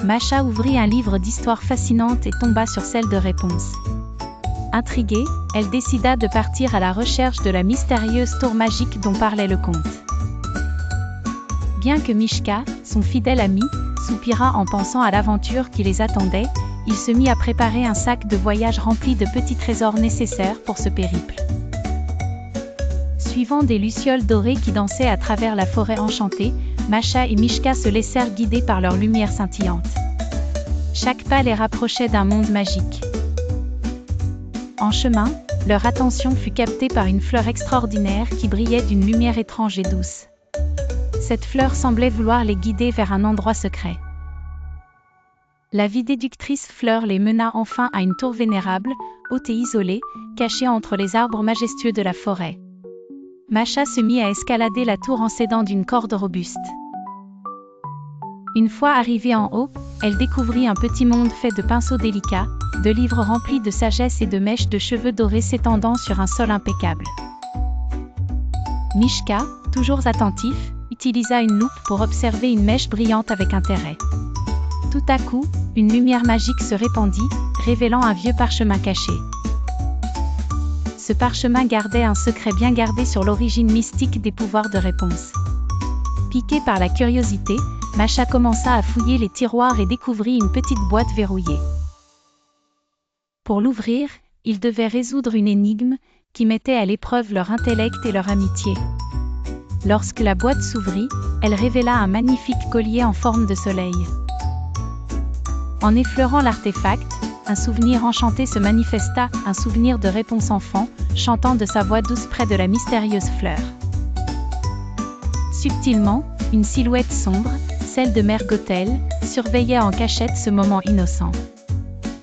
Masha ouvrit un livre d'histoires fascinantes et tomba sur celle de réponses. Intriguée, elle décida de partir à la recherche de la mystérieuse tour magique dont parlait le conte. Bien que Mishka, son fidèle ami, soupira en pensant à l'aventure qui les attendait, il se mit à préparer un sac de voyage rempli de petits trésors nécessaires pour ce périple. Suivant des lucioles dorées qui dansaient à travers la forêt enchantée, Masha et Mishka se laissèrent guider par leur lumière scintillante. Chaque pas les rapprochait d'un monde magique. En chemin, leur attention fut captée par une fleur extraordinaire qui brillait d'une lumière étrange et douce. Cette fleur semblait vouloir les guider vers un endroit secret. La vidéductrice fleur les mena enfin à une tour vénérable, haute et isolée, cachée entre les arbres majestueux de la forêt. Masha se mit à escalader la tour en s'aidant d'une corde robuste. Une fois arrivée en haut, elle découvrit un petit monde fait de pinceaux délicats, de livres remplis de sagesse et de mèches de cheveux dorés s'étendant sur un sol impeccable. Mishka, toujours attentif, utilisa une loupe pour observer une mèche brillante avec intérêt. Tout à coup, une lumière magique se répandit, révélant un vieux parchemin caché. Ce parchemin gardait un secret bien gardé sur l'origine mystique des pouvoirs de réponse. Piquée par la curiosité, Masha commença à fouiller les tiroirs et découvrit une petite boîte verrouillée. Pour l'ouvrir, ils devaient résoudre une énigme qui mettait à l'épreuve leur intellect et leur amitié. Lorsque la boîte s'ouvrit, elle révéla un magnifique collier en forme de soleil. En effleurant l'artefact, un souvenir enchanté se manifesta, un souvenir de réponse enfant, chantant de sa voix douce près de la mystérieuse fleur. Subtilement, une silhouette sombre, celle de Mère Gothel, surveillait en cachette ce moment innocent.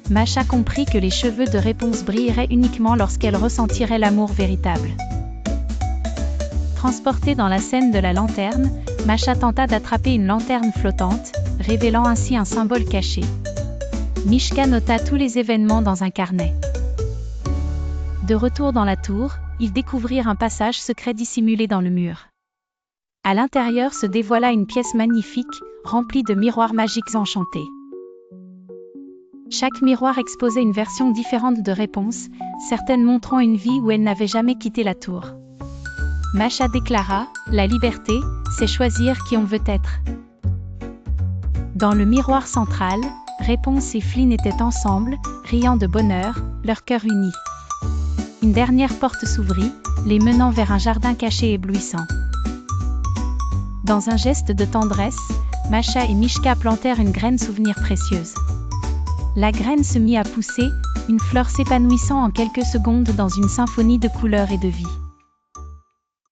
Masha comprit que les cheveux de réponse brilleraient uniquement lorsqu'elle ressentirait l'amour véritable. Transportée dans la scène de la lanterne, Masha tenta d'attraper une lanterne flottante, révélant ainsi un symbole caché. Mishka nota tous les événements dans un carnet. De retour dans la tour, ils découvrirent un passage secret dissimulé dans le mur. À l'intérieur se dévoila une pièce magnifique, remplie de miroirs magiques enchantés. Chaque miroir exposait une version différente de réponse, certaines montrant une vie où elle n'avait jamais quitté la tour. Masha déclara, « La liberté, c'est choisir qui on veut être. » Dans le miroir central, Réponse et Flynn étaient ensemble, riant de bonheur, leur cœur unis. Une dernière porte s'ouvrit, les menant vers un jardin caché éblouissant. Dans un geste de tendresse, Masha et Mishka plantèrent une graine souvenir précieuse. La graine se mit à pousser, une fleur s'épanouissant en quelques secondes dans une symphonie de couleurs et de vie.